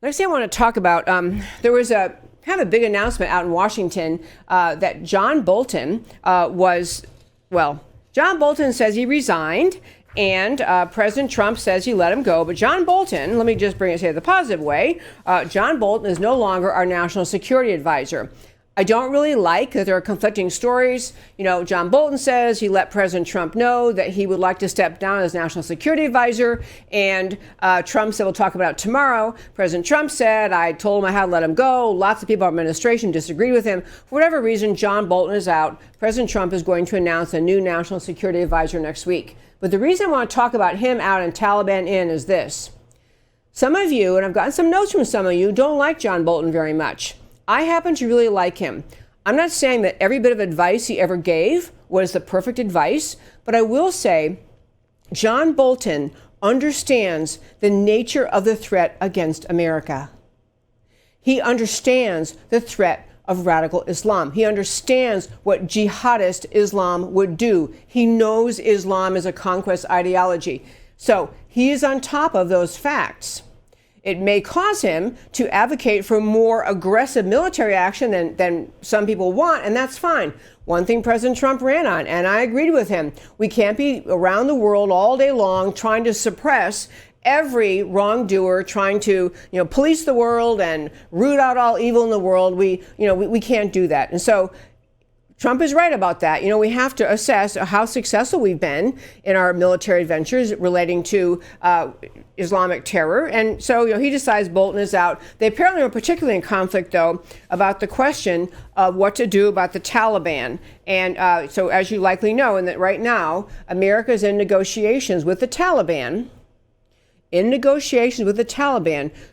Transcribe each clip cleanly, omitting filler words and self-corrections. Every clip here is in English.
Next thing I want to talk about, there was a kind of a big announcement out in Washington that John Bolton John Bolton says he resigned, and President Trump says he let him go. But John Bolton, let me just bring it to the positive way, John Bolton is no longer our national security advisor. I don't really like that there are conflicting stories. You know, John Bolton says he let President Trump know that he would like to step down as national security advisor. And Trump said, we'll talk about it tomorrow. President Trump said, I told him I had to let him go. Lots of people in our administration disagreed with him. For whatever reason, John Bolton is out. President Trump is going to announce a new national security advisor next week. But the reason I want to talk about him out and Taliban in is this. Some of you, and I've gotten some notes from some of you, don't like John Bolton very much. I happen to really like him. I'm not saying that every bit of advice he ever gave was the perfect advice, but I will say John Bolton understands the nature of the threat against America. He understands the threat of radical Islam. He understands what jihadist Islam would do. He knows Islam is a conquest ideology. So he is on top of those facts. It may cause him to advocate for more aggressive military action than some people want, and that's fine. One thing President Trump ran on, and I agreed with him, we can't be around the world all day long trying to suppress every wrongdoer, trying to police the world and root out all evil in the world. We can't do that. And so Trump is right about that. We have to assess how successful we've been in our military adventures relating to Islamic terror. And so, he decides Bolton is out. They apparently were particularly in conflict, though, about the question of what to do about the Taliban. And so, as you likely know, and that right now, America is in negotiations with the Taliban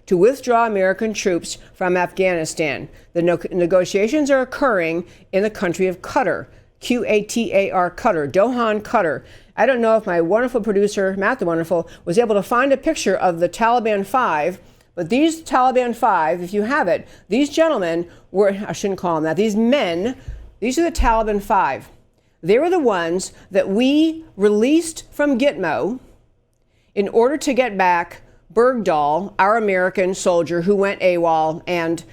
to withdraw American troops from Afghanistan. The negotiations are occurring in the country of Qatar, Qatar, Qatar, Doha, Qatar. I don't know if my wonderful producer, Matt the Wonderful, was able to find a picture of the Taliban 5, but these Taliban 5, if you have it, these gentlemen were, I shouldn't call them that, these men, these are the Taliban 5. They were the ones that we released from Gitmo in order to get back Bergdahl, our American soldier who went AWOL, and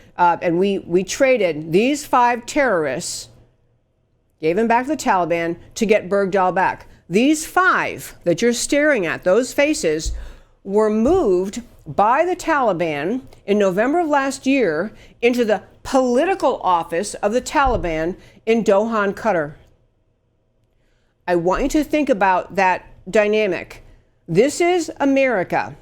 we traded these 5 terrorists, gave him back to the Taliban to get Bergdahl back. These 5 that you're staring at, those faces, were moved by the Taliban in November of last year into the political office of the Taliban in Doha, Qatar. I want you to think about that dynamic. This is America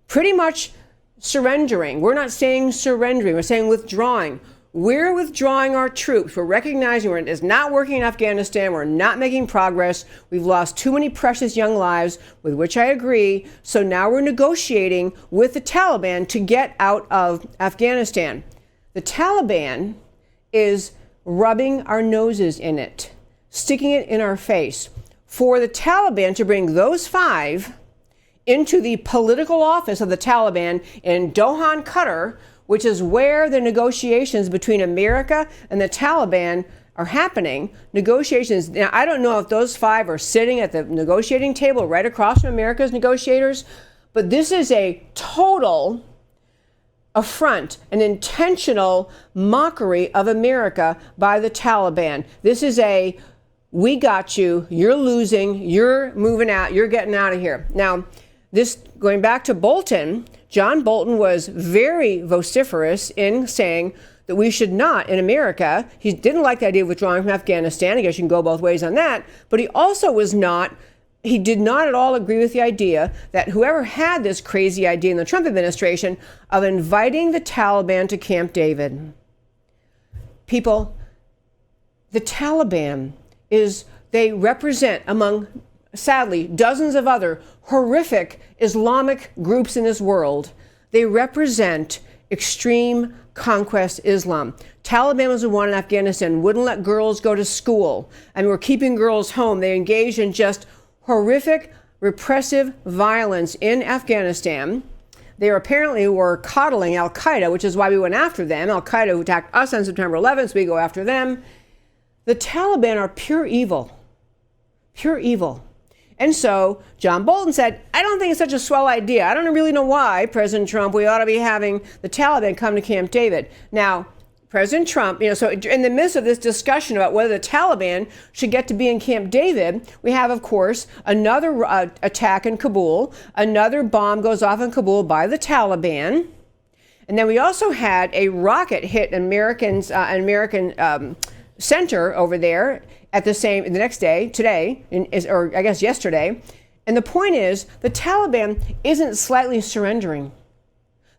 pretty much surrendering. We're not saying surrendering, we're saying withdrawing. We're withdrawing our troops. We're recognizing it is not working in Afghanistan. We're not making progress. We've lost too many precious young lives, with which I agree. So now we're negotiating with the Taliban to get out of Afghanistan. The Taliban is rubbing our noses in it, sticking it in our face. For the Taliban to bring those 5 into the political office of the Taliban in Doha, Qatar, which is where the negotiations between America and the Taliban are happening. Negotiations. Now, I don't know if those 5 are sitting at the negotiating table right across from America's negotiators, but this is a total affront, an intentional mockery of America by the Taliban. This is a, we got you, you're losing, you're moving out, you're getting out of here. Now, this, going back to Bolton, John Bolton was very vociferous in saying that we should not, in America, he didn't like the idea of withdrawing from Afghanistan. I guess you can go both ways on that. But he also he did not at all agree with the idea that whoever had this crazy idea in the Trump administration of inviting the Taliban to Camp David. People, the Taliban they represent, among sadly dozens of other horrific Islamic groups in this world, they represent extreme conquest Islam. Taliban was the one in Afghanistan, wouldn't let girls go to school, and were keeping girls home. They engaged in just horrific, repressive violence in Afghanistan. They apparently were coddling al-Qaeda, which is why we went after them. Al-Qaeda who attacked us on September 11th, so we go after them. The Taliban are pure evil. Pure evil. And so John Bolton said, I don't think it's such a swell idea. I don't really know why, President Trump, we ought to be having the Taliban come to Camp David. Now, President Trump, so in the midst of this discussion about whether the Taliban should get to be in Camp David, we have, of course, another attack in Kabul. Another bomb goes off in Kabul by the Taliban. And then we also had a rocket hit an American center over there the next day, today, or I guess yesterday. And the point is, the Taliban isn't slightly surrendering.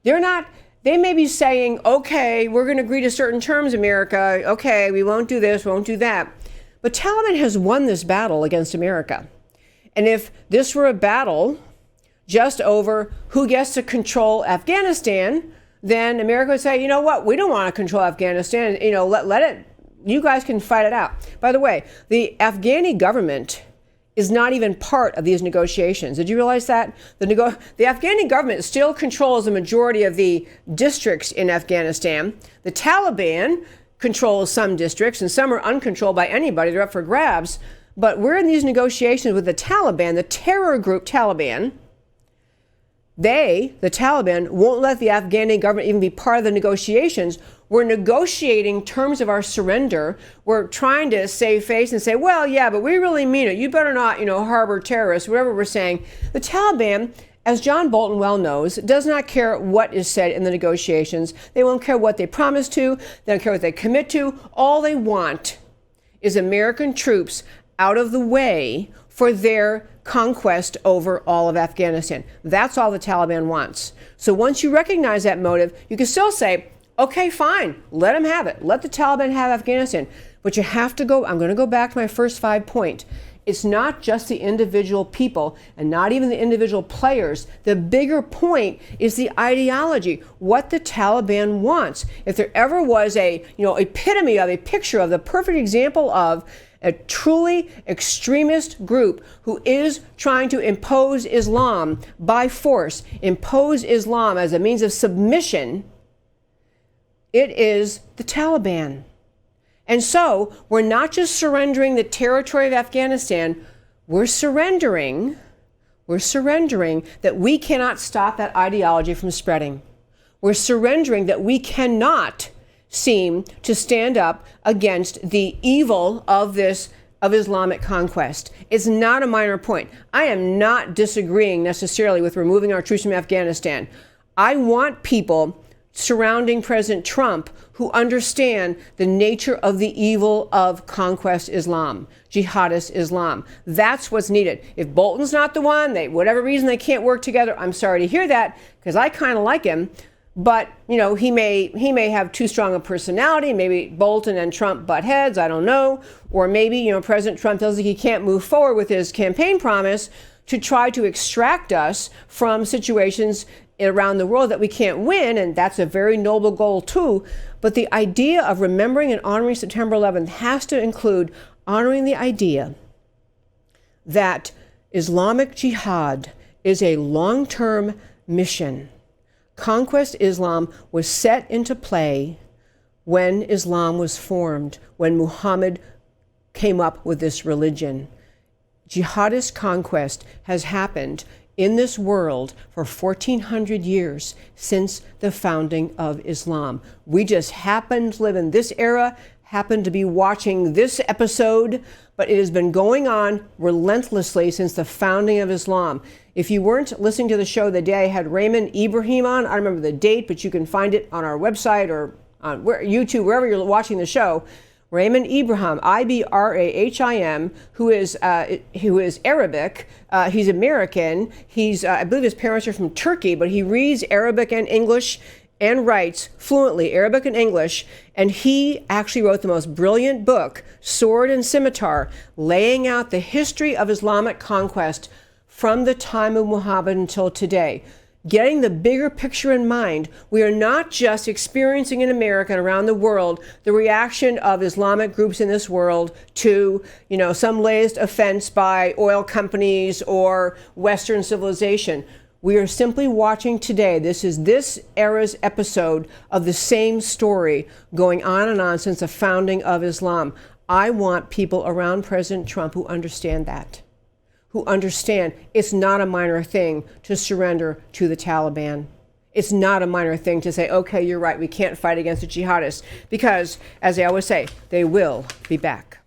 They may be saying, okay, we're going to agree to certain terms, America. Okay, we won't do this, won't do that. But Taliban has won this battle against America. And if this were a battle just over who gets to control Afghanistan, then America would say, you know what, we don't want to control Afghanistan. Let it, you guys can fight it out. By the way, the Afghani government is not even part of these negotiations. Did you realize that? The Afghani government still controls the majority of the districts in Afghanistan. The Taliban controls some districts, and some are uncontrolled by anybody. They're up for grabs. But we're in these negotiations with the Taliban, the terror group Taliban. The Taliban, won't let the Afghani government even be part of the negotiations. We're negotiating terms of our surrender. We're trying to save face and say, well, yeah, but we really mean it. You better not, harbor terrorists, whatever we're saying. The Taliban, as John Bolton well knows, does not care what is said in the negotiations. They won't care what they promise to. They don't care what they commit to. All they want is American troops out of the way for their conquest over all of Afghanistan. That's all the Taliban wants. So once you recognize that motive, you can still say, okay, fine, let them have it. Let the Taliban have Afghanistan. But you have to I'm going to go back to my first 5 point. It's not just the individual people and not even the individual players. The bigger point is the ideology, what the Taliban wants. If there ever was a epitome of a picture of the perfect example of a truly extremist group who is trying to impose Islam by force, impose Islam as a means of submission, it is the Taliban. And so we're not just surrendering the territory of Afghanistan, we're surrendering that we cannot stop that ideology from spreading. We're surrendering that we cannot seem to stand up against the evil of Islamic conquest. It's not a minor point. I am not disagreeing necessarily with removing our troops from Afghanistan. I want people surrounding President Trump who understand the nature of the evil of conquest Islam, jihadist Islam. That's what's needed. If Bolton's not the one, whatever reason they can't work together, I'm sorry to hear that, because I kind of like him. But, he may have too strong a personality. Maybe Bolton and Trump butt heads. I don't know. Or maybe, President Trump feels like he can't move forward with his campaign promise to try to extract us from situations around the world that we can't win. And that's a very noble goal, too. But the idea of remembering and honoring September 11th has to include honoring the idea that Islamic jihad is a long-term mission. Conquest Islam was set into play when Islam was formed, when Muhammad came up with this religion. Jihadist conquest has happened in this world for 1,400 years since the founding of Islam. We just happen to live in this era, happen to be watching this episode, but it has been going on relentlessly since the founding of Islam. If you weren't listening to the show the day I had Raymond Ibrahim on, I don't remember the date, but you can find it on our website or on YouTube, wherever you're watching the show. Raymond Ibrahim, Ibrahim, who is Arabic. He's American. I believe his parents are from Turkey, but he reads Arabic and English and writes fluently Arabic and English. And he actually wrote the most brilliant book, Sword and Scimitar, laying out the history of Islamic conquest from the time of Muhammad until today. Getting the bigger picture in mind, we are not just experiencing in America and around the world the reaction of Islamic groups in this world to, some latest offense by oil companies or Western civilization. We are simply watching today. This is this era's episode of the same story going on and on since the founding of Islam. I want people around President Trump who understand that, who understand it's not a minor thing to surrender to the Taliban. It's not a minor thing to say, okay, you're right, we can't fight against the jihadists, because, as they always say, they will be back.